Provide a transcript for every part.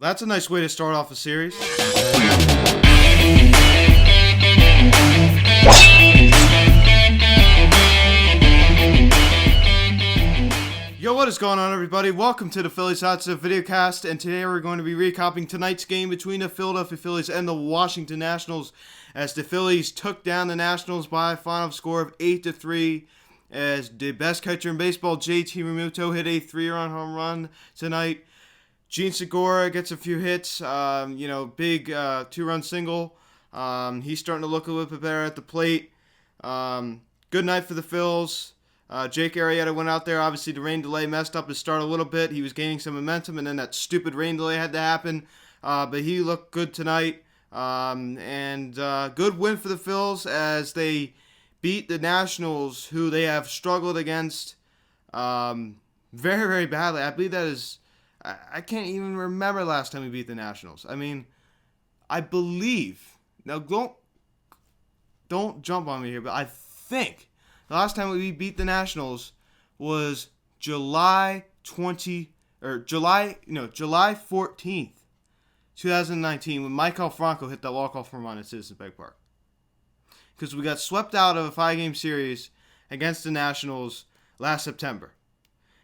That's a nice way to start off a series. Yo, what is going on, everybody? Welcome to the Phillies Hot Stuff Videocast, and today we're going to be recapping tonight's game between the Philadelphia Phillies and the Washington Nationals, as the Phillies took down the Nationals by a final score of 8-3, as the best catcher in baseball, JT Realmuto, hit a 3-run home run tonight. Gene Segura gets a few hits, big 2-run single. He's starting to look a little bit better at the plate. Good night for the Phils. Jake Arrieta went out there. Obviously, the rain delay messed up his start a little bit. He was gaining some momentum, and then that stupid rain delay had to happen. But he looked good tonight. Good win for the Phils as they beat the Nationals, who they have struggled against very, very badly. I believe that is... I can't even remember last time we beat the Nationals. I mean, I believe... Now, don't jump on me here, but I think the last time we beat the Nationals was July 14th, 2019, when Michael Franco hit that walk-off home run at Citizens Bank Park. Because we got swept out of a 5-game series against the Nationals last September.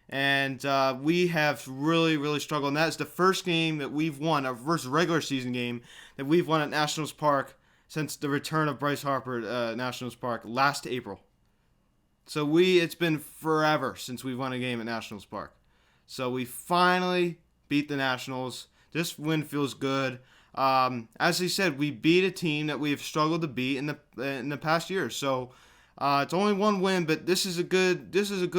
And we have really, really struggled. And that is the first game that we've won, our first regular season game that we've won at Nationals Park since the return of Bryce Harper at Nationals Park last April. So it's been forever since we've won a game at Nationals Park. So we finally beat the Nationals. This win feels good. As I said, we beat a team that we have struggled to beat in the past year. So it's only one win, but this is a good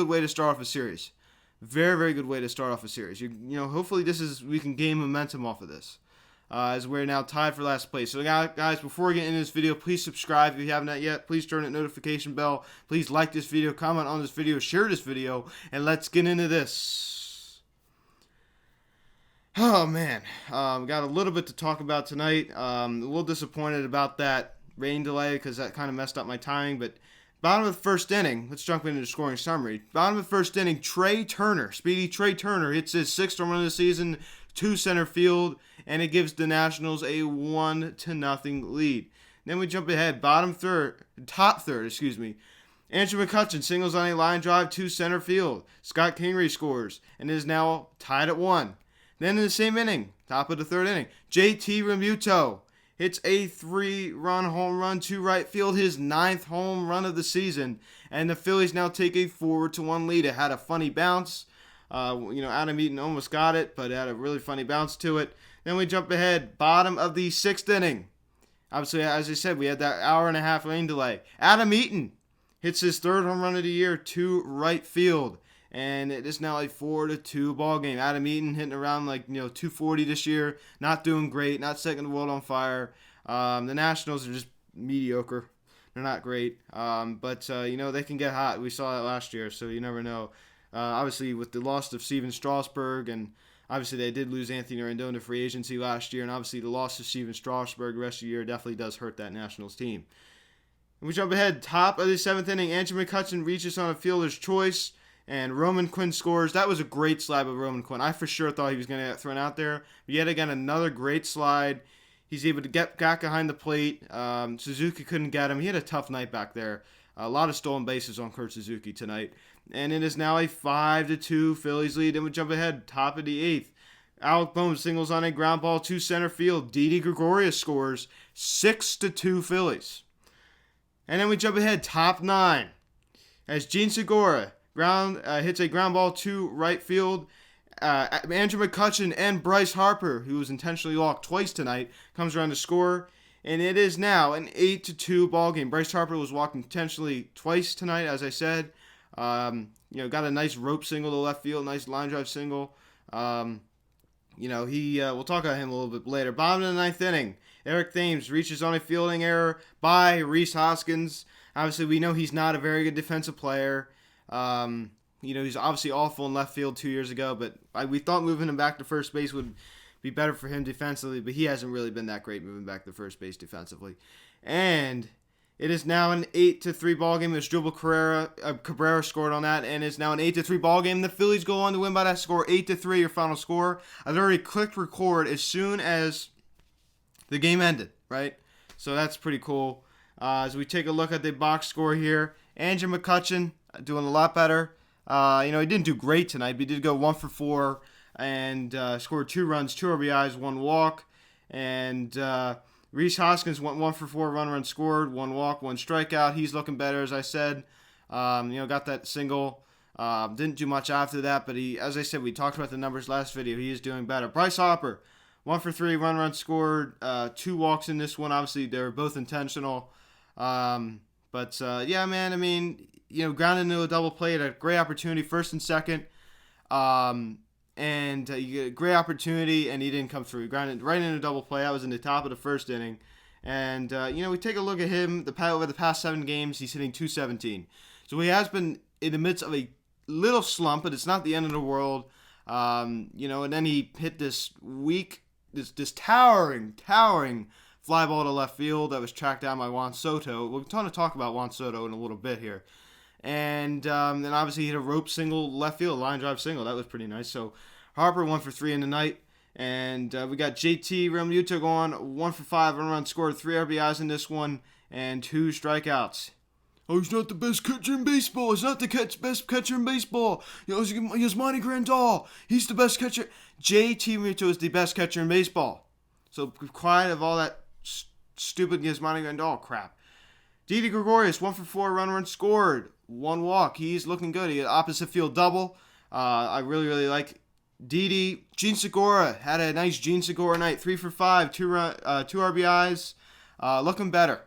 way to start off a series. Very, very good way to start off a series. Hopefully we can gain momentum off of this, as we're now tied for last place. So, guys, before we get into this video, please subscribe if you haven't yet. Please turn that notification bell. Please like this video, comment on this video, share this video, and let's get into this. Oh, man. Got a little bit to talk about tonight. A little disappointed about that rain delay because that kind of messed up my timing, but bottom of the first inning, let's jump into the scoring summary. Bottom of the first inning, Speedy Trey Turner hits his 6th home run of the season to center field, and it gives the Nationals a 1-0 lead. Then we jump ahead, top third. Andrew McCutchen singles on a line drive to center field. Scott Kingery scores, and it is now tied at 1. Then in the same inning, top of the third inning, JT Realmuto hits a 3-run home run to right field, his 9th home run of the season, and the Phillies now take a 4-1 lead. It had a funny bounce. Adam Eaton almost got it, but it had a really funny bounce to it. Then we jump ahead, bottom of the 6th inning. Obviously, as I said, we had that hour-and-a-half rain delay. Adam Eaton hits his 3rd home run of the year to right field, and it is now a 4-2 ball game. Adam Eaton hitting around 240 this year, not doing great, not setting the world on fire. The Nationals are just mediocre. They're not great, but they can get hot. We saw that last year, so you never know. Obviously, with the loss of Steven Strasburg, and obviously they did lose Anthony Rendon to free agency last year, and obviously the loss of Steven Strasburg the rest of the year definitely does hurt that Nationals team. And we jump ahead, top of the 7th inning, Andrew McCutchen reaches on a fielder's choice, and Roman Quinn scores. That was a great slide by Roman Quinn. I for sure thought he was going to get thrown out there. But yet again, another great slide. He's able to get back behind the plate. Suzuki couldn't get him. He had a tough night back there. A lot of stolen bases on Kurt Suzuki tonight. And it is now a 5-2 Phillies lead. And we jump ahead, top of the 8th. Alec Bohm singles on a ground ball to center field. Didi Gregorius scores. 6-2 Phillies. And then we jump ahead, top 9. As Gene Segura hits a ground ball to right field. Andrew McCutchen and Bryce Harper, who was intentionally walked twice tonight, comes around to score. And it is now an 8-2 ball game. Bryce Harper was walked intentionally twice tonight, as I said. Got a nice rope single to left field, nice line drive single. We'll talk about him a little bit later. Bottom of the 9th inning, Eric Thames reaches on a fielding error by Rhys Hoskins. Obviously, we know he's not a very good defensive player. He's obviously awful in left field 2 years ago, but we thought moving him back to first base would be better for him defensively, but he hasn't really been that great moving back to first base defensively. And It is now an 8-3 ball game. It's Dribble Cabrera scored on that, and it's now an 8-3 ball game. The Phillies go on to win by that score, 8-3. Your final score. I'd already clicked record as soon as the game ended, right? So that's pretty cool. As we take a look at the box score here, Andrew McCutchen doing a lot better. He didn't do great tonight, but he did go 1 for 4 and scored 2 runs, 2 RBIs, 1 walk, and Rhys Hoskins went 1 for 4, run scored, 1 walk, 1 strikeout. He's looking better, as I said. Got that single. Didn't do much after that, but he, as I said, we talked about the numbers last video. He is doing better. Bryce Harper, 1 for 3, run scored, 2 walks in this one. Obviously, they were both intentional. Yeah, man. I mean, grounded into a double play, had a great opportunity, first and second. You get a great opportunity, and he didn't come through. He grounded right into a double play. That was in the top of the first inning. And, we take a look at him. Over the past 7 games, he's hitting .217. So he has been in the midst of a little slump, but it's not the end of the world. And then he hit this towering fly ball to left field that was tracked down by Juan Soto. We're going to talk about Juan Soto in a little bit here. And then obviously he hit a rope single left field, line drive single. That was pretty nice. So Harper 1 for 3 in the night. And we got JT Realmuto going 1 for 5, run scored, 3 RBIs in this one, and 2 strikeouts. Oh, he's not the best catcher in baseball. He's not the best catcher in baseball. He's Yasmani Grandal. He's the best catcher. JT Realmuto is the best catcher in baseball. So quiet of all that stupid Yasmani Grandal crap. Didi Gregorius, 1 for 4, run scored, 1 walk. He's looking good. He had opposite field double. I really like Didi. Gene Segura had a nice Gene Segura night, 3 for 5, 2 RBIs. Looking better.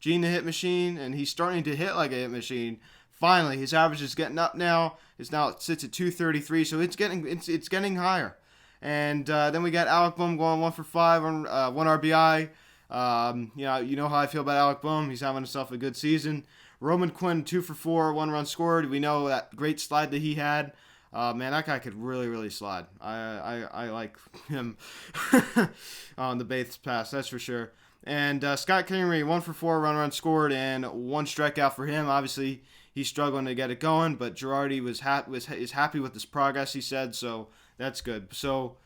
Gene the hit machine, and he's starting to hit like a hit machine. Finally, his average is getting up now. It sits at 233, so it's getting higher. And then we got Alec Bohm going 1 for 5 on 1 RBI. You know how I feel about Alec Bohm. He's having himself a good season. Roman Quinn 2 for 4, 1 run scored. We know that great slide that he had. Man, that guy could really slide. I like him on the base pass, that's for sure. And Scott Kingery 1 for 4, run scored, and 1 strikeout for him. Obviously, he's struggling to get it going, but Girardi is happy with his progress, he said, so that's good. So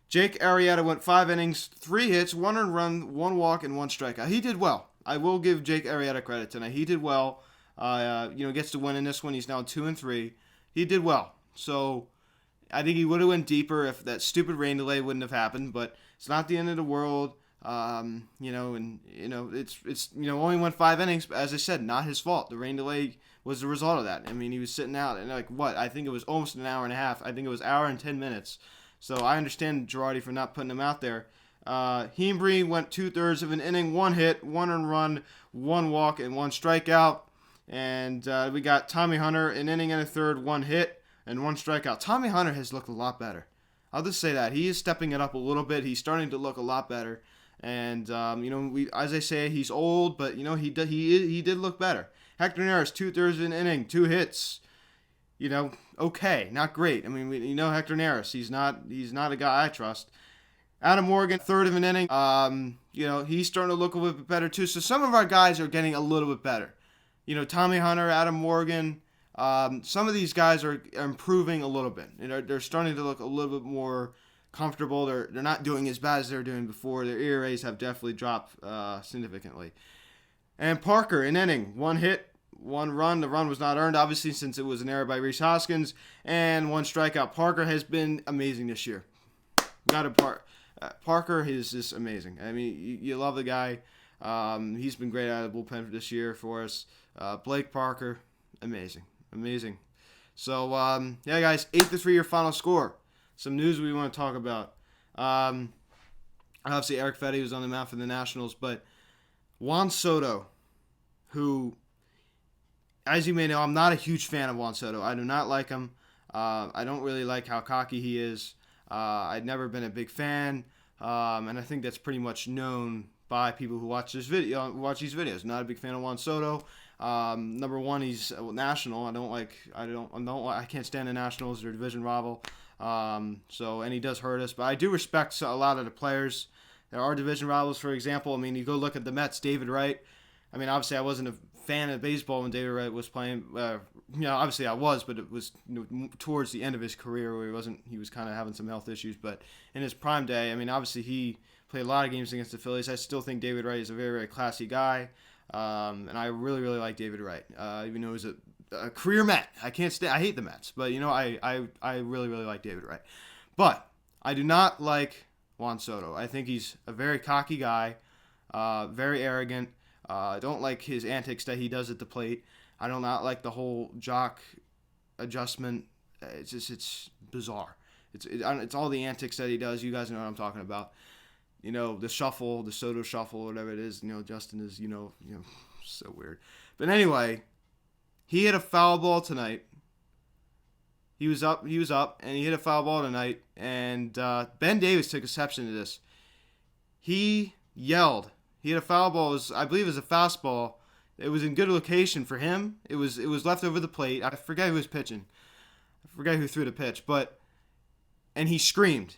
Jake Arrieta went 5 innings, 3 hits, 1 earned run, 1 walk, and 1 strikeout. He did well. I will give Jake Arrieta credit tonight. He did well. Gets to win in this one. He's now 2-3. He did well. So I think he would have went deeper if that stupid rain delay wouldn't have happened. But it's not the end of the world. It's only went 5 innings. But as I said, not his fault. The rain delay was the result of that. I mean, he was sitting out and I think it was almost an hour and a half. I think it was an hour and 10 minutes. So I understand Girardi for not putting him out there. Hembree went 2/3 of an inning, 1 hit, 1 earned run, 1 walk, and 1 strikeout. And we got Tommy Hunter, an inning and a third, 1 hit, and 1 strikeout. Tommy Hunter has looked a lot better. I'll just say that. He is stepping it up a little bit. He's starting to look a lot better. And, as I say, he's old, but, he did look better. Hector Neris, 2/3 of an inning, 2 hits. Okay, not great. I mean, Hector Neris. He's not a guy I trust. Adam Morgan, 1/3 of an inning. He's starting to look a little bit better too. So some of our guys are getting a little bit better. Tommy Hunter, Adam Morgan. Some of these guys are improving a little bit. They're starting to look a little bit more comfortable. They're not doing as bad as they were doing before. Their ERAs have definitely dropped significantly. And Parker, an inning, 1 hit, 1 run. The run was not earned, obviously, since it was an error by Rhys Hoskins, and 1 strikeout. Parker has been amazing this year. Parker is just amazing. I mean, you love the guy. He's been great out of the bullpen this year for us. Blake Parker, amazing. So, guys, 8-3 your final score. Some news we want to talk about. Obviously, Eric Fetty was on the mound for the Nationals, but Juan Soto, who, as you may know, I'm not a huge fan of Juan Soto. I do not like him. I don't really like how cocky he is. I've never been a big fan, and I think that's pretty much known by people who watch these videos. Not a big fan of Juan Soto. Number one, he's a national. I can't stand the Nationals. They're a division rival. And he does hurt us, but I do respect a lot of the players. There are division rivals, for example. I mean, you go look at the Mets, David Wright. I mean, obviously, I wasn't a fan of baseball when David Wright was playing. Obviously I was, but it was towards the end of his career where he wasn't. He was kind of having some health issues. But in his prime day, I mean, obviously he played a lot of games against the Phillies. I still think David Wright is a very, very classy guy, and I really, really like David Wright. Even though he's a career Met, I can't stand. I hate the Mets, but I really, really like David Wright. But I do not like Juan Soto. I think he's a very cocky guy, very arrogant. I don't like his antics that he does at the plate. I do not like the whole jock adjustment. It's bizarre. It's all the antics that he does. You guys know what I'm talking about. The shuffle, the Soto shuffle, whatever it is. Justin is so weird. But anyway, he hit a foul ball tonight. He was up, and he hit a foul ball tonight. And Ben Davis took exception to this. He yelled. He hit a foul ball. I believe it was a fastball. It was in good location for him. It was left over the plate. I forget who was pitching. I forget who threw the pitch. And he screamed.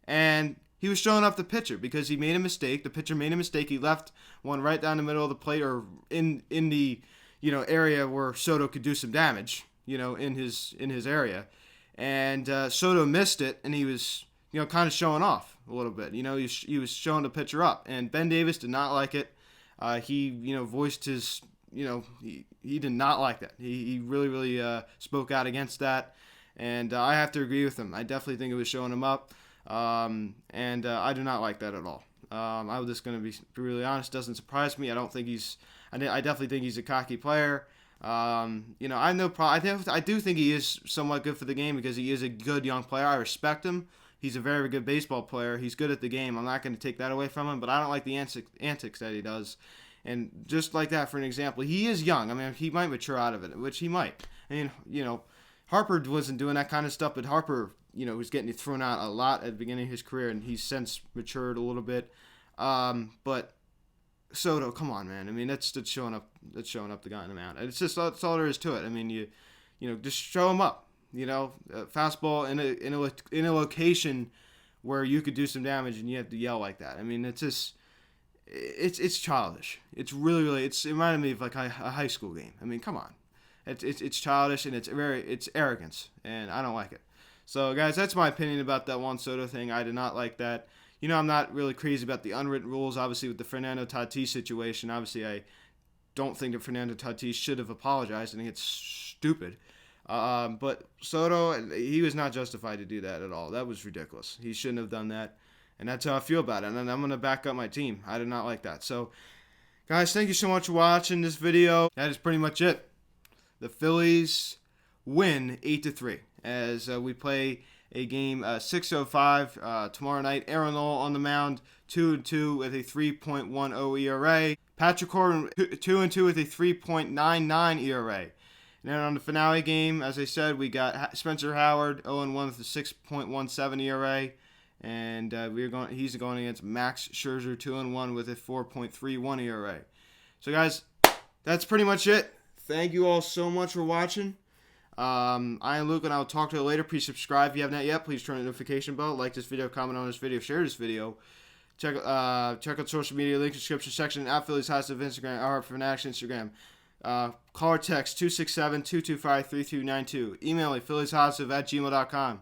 And he was showing off the pitcher because he made a mistake. The pitcher made a mistake. He left one right down the middle of the plate or in the area where Soto could do some damage. In his area. And Soto missed it, and he was kind of showing off a little bit. He was showing the pitcher up, and Ben Davis did not like it. He voiced his he did not like that. He really really spoke out against that, and I have to agree with him. I definitely think it was showing him up, and I do not like that at all. I was just going to be really honest. Doesn't surprise me. I definitely think he's a cocky player. I do think he is somewhat good for the game because he is a good young player. I respect him. He's a very good baseball player. He's good at the game. I'm not going to take that away from him, but I don't like the antics that he does. And just like that, for an example, he is young. I mean, he might mature out of it, which he might. I mean, Harper wasn't doing that kind of stuff, but Harper, was getting thrown out a lot at the beginning of his career, and he's since matured a little bit. But Soto, come on, man. I mean, that's showing up. That's showing up the guy in the mound. It's just that's all there is to it. I mean, you just show him up. Fastball in a location where you could do some damage, and you have to yell like that. I mean, it's just it's childish. It's really really. It reminded me of like a high school game. I mean, come on. It's childish and it's arrogance, and I don't like it. So, guys, that's my opinion about that Juan Soto thing. I did not like that. I'm not really crazy about the unwritten rules, obviously, with the Fernando Tatis situation. Obviously, I don't think that Fernando Tatis should have apologized. I think it's stupid. But Soto, he was not justified to do that at all. That was ridiculous. He shouldn't have done that. And that's how I feel about it. And I'm going to back up my team. I did not like that. So, guys, thank you so much for watching this video. That is pretty much it. The Phillies win 8-3 as we play a game 6:05 tomorrow night. Aaron Nola on the mound, 2-2 with a 3.10 ERA. Patrick Corbin 2-2 with a 3.99 ERA. And then on the finale game, as I said, we got Spencer Howard 0-1 with a 6.17 ERA, and he's going against Max Scherzer 2-1 with a 4.31 ERA. So guys, that's pretty much it. Thank you all so much for watching. I am Luke, and I'll talk to you later. Please subscribe if you haven't yet. Please turn on the notification bell. Like this video, comment on this video, share this video. Check out social media, link in the description section. At Phillies House of Instagram, our Fanatics Instagram. Call or text 267-225-3292. Email me, phillieshouseof@gmail.com.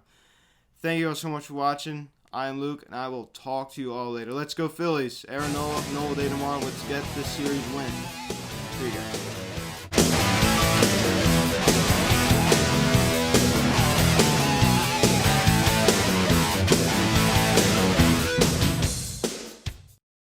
Thank you all so much for watching. I am Luke, and I will talk to you all later. Let's go Phillies. Aaron Nola, Day tomorrow. Let's get this series win. See you guys.